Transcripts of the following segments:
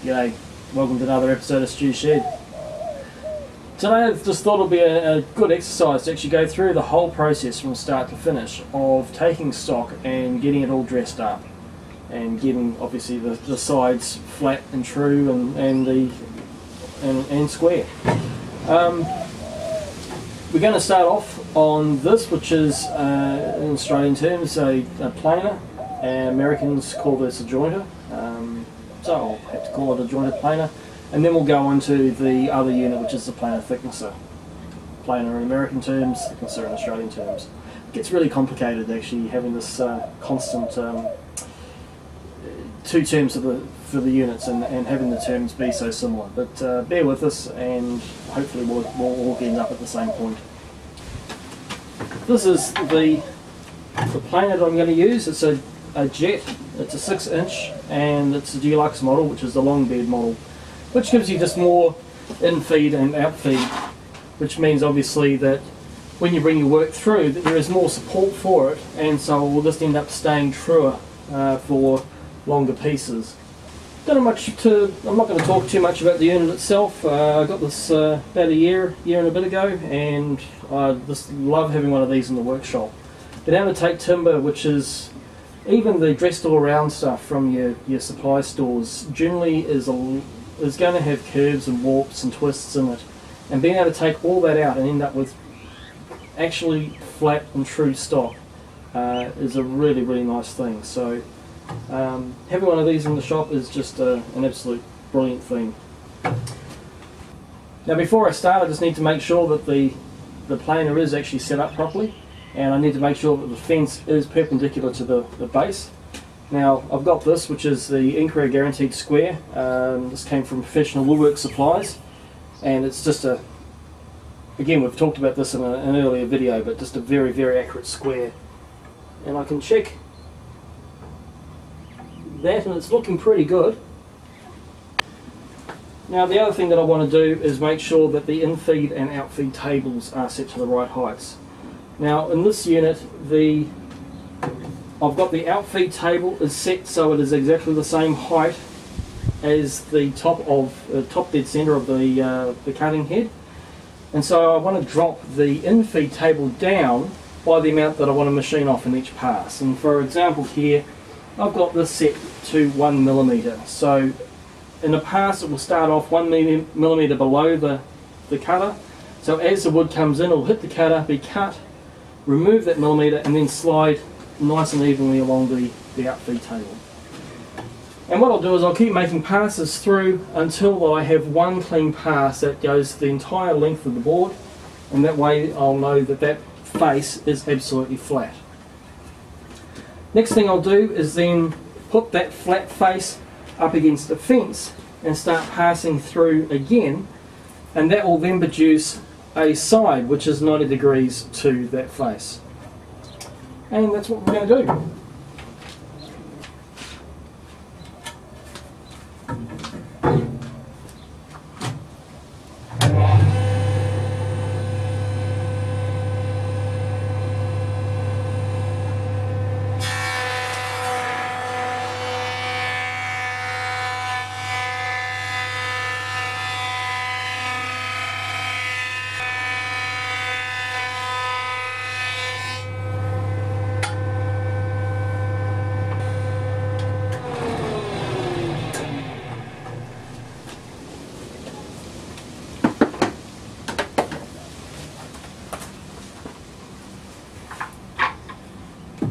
G'day, welcome to another episode of Stu Shed. Today I just thought it would be a good exercise to actually go through the whole process from start to finish of taking stock and getting it all dressed up and getting obviously the sides flat and true and square. We're going to start off on this, which is in Australian terms a planer. Americans call this a jointer. So I'll have to call it a jointed planer, and then we'll go on to the other unit, which is the planer thicknesser. Planer in American terms, thicknesser in Australian terms. It gets really complicated actually having this constant two terms for the units and having the terms be so similar. But bear with us and hopefully we'll all end up at the same point. This is the planer that I'm going to use. It's a jet. It's a 6-inch and it's a deluxe model, which is the longbed model, which gives you just more in-feed and out-feed, which means obviously that when you bring your work through that there is more support for it, and so we'll just end up staying truer for longer pieces. I'm not going to talk too much about the unit itself. I got this about a year and a bit ago, and I just love having one of these in the workshop. But how to take timber, which is even the dressed all around stuff from your supply stores, generally is going to have curves and warps and twists in it, and being able to take all that out and end up with actually flat and true stock is a really, really nice thing. So having one of these in the shop is just an absolute brilliant thing. Now before I start, I just need to make sure that the planer is actually set up properly, and I need to make sure that the fence is perpendicular to the base. Now I've got this, which is the Incareer Guaranteed Square. This came from Professional Woodwork Supplies, and it's just again, we've talked about this in an earlier video, but just a very, very accurate square. And I can check that, and it's looking pretty good. Now the other thing that I want to do is make sure that the in-feed and out-feed tables are set to the right heights. Now in this unit, I've got the out-feed table is set so it is exactly the same height as the top dead centre of the cutting head, and so I want to drop the in-feed table down by the amount that I want to machine off in each pass. And for example here, I've got this set to 1mm. So in a pass it will start off 1mm below the cutter. So as the wood comes in, it'll hit the cutter, be cut, remove that millimetre, and then slide nice and evenly along the outfeed table. And what I'll do is I'll keep making passes through until I have one clean pass that goes the entire length of the board, and that way I'll know that that face is absolutely flat. Next thing I'll do is then put that flat face up against the fence and start passing through again, and that will then produce a side which is 90 degrees to that face. And that's what we're going to do.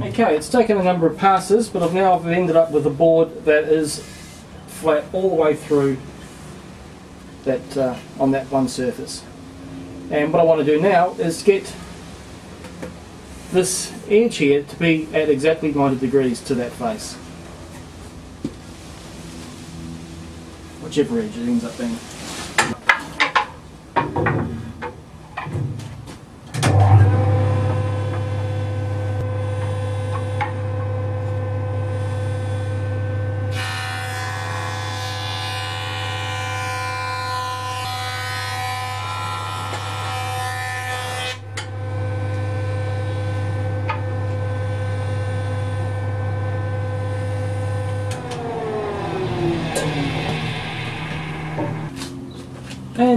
Okay, it's taken a number of passes, but I've ended up with a board that is flat all the way through that on that one surface. And what I want to do now is get this edge here to be at exactly 90 degrees to that face, whichever edge it ends up being.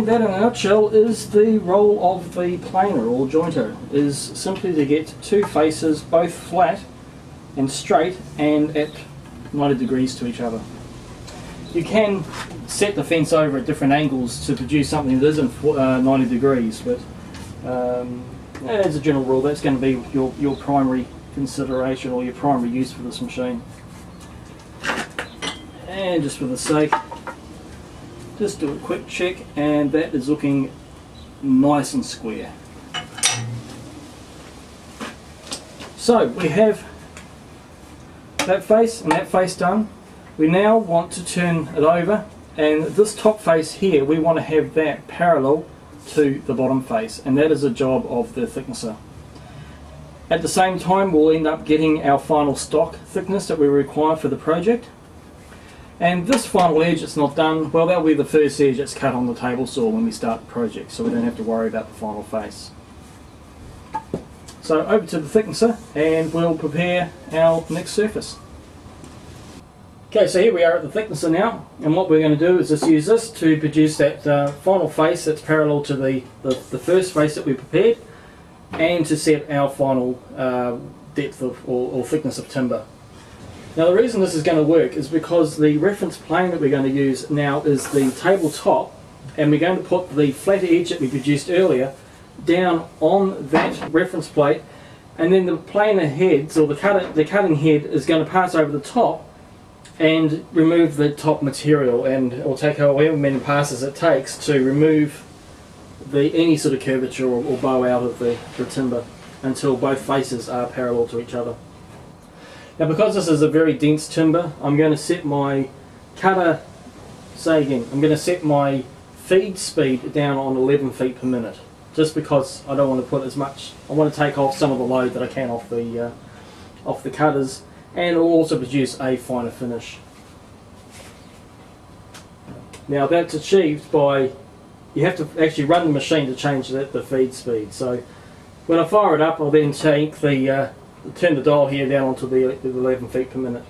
And that in a nutshell is the role of the planer or jointer, is simply to get two faces both flat and straight and at 90 degrees to each other. You can set the fence over at different angles to produce something that isn't 90 degrees, but as a general rule that's going to be your primary consideration or your primary use for this machine. And just for the sake, just do a quick check, and that is looking nice and square. So we have that face and that face done. We now want to turn it over, and this top face here we want to have that parallel to the bottom face, and that is a job of the thicknesser. At the same time we'll end up getting our final stock thickness that we require for the project. And this final edge that's not done, well, that'll be the first edge that's cut on the table saw when we start the project, so we don't have to worry about the final face. So over to the thicknesser and we'll prepare our next surface. Okay, so here we are at the thicknesser now, and what we're going to do is just use this to produce that final face that's parallel to the first face that we prepared, and to set our final depth of, or thickness of timber. Now the reason this is going to work is because the reference plane that we're going to use now is the tabletop, and we're going to put the flat edge that we produced earlier down on that reference plate, and then the planer heads, or the cutting head, is going to pass over the top and remove the top material, and it will take however many passes it takes to remove any sort of curvature or bow out of the timber until both faces are parallel to each other. Now because this is a very dense timber, I'm going to set my cutter, I'm going to set my feed speed down on 11 feet per minute, just because I don't want to put as much, I want to take off some of the load that I can off the cutters, and it will also produce a finer finish. Now that's achieved by, you have to actually run the machine to change the feed speed. So when I fire it up, I'll then take turn the dial here down onto the 11 feet per minute.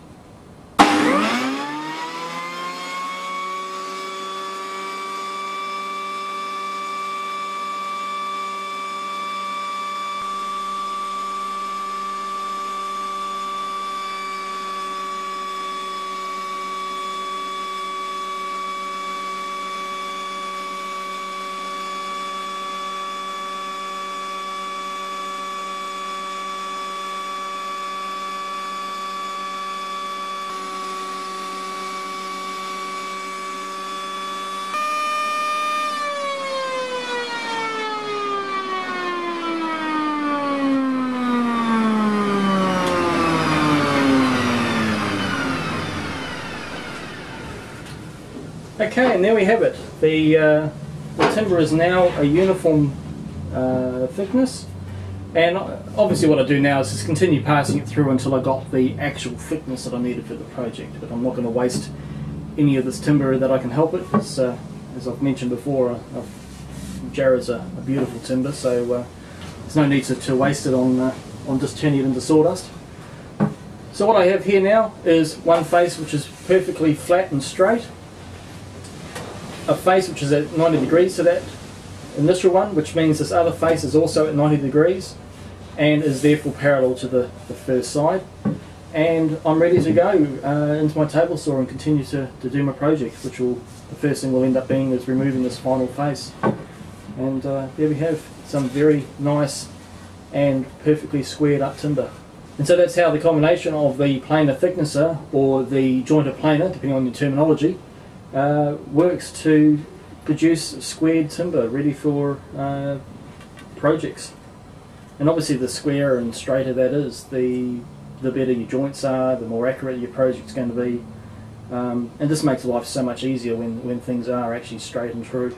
Okay, and there we have it. The timber is now a uniform thickness, and obviously what I do now is just continue passing it through until I got the actual thickness that I needed for the project. But I'm not going to waste any of this timber that I can help it. As I've mentioned before, Jarrah's a beautiful timber, so there's no need to waste it on just turning it into sawdust. So what I have here now is one face which is perfectly flat and straight, a face which is at 90 degrees to that initial one, which means this other face is also at 90 degrees and is therefore parallel to the first side. And I'm ready to go into my table saw and continue to do my project, which will, the first thing will end up being is removing this final face. And there we have some very nice and perfectly squared up timber. And so that's how the combination of the planer thicknesser or the jointer planer, depending on your terminology, works to produce squared timber ready for projects. And obviously the squarer and straighter that is, the better your joints are, the more accurate your project's going to be, and this makes life so much easier when things are actually straight and true.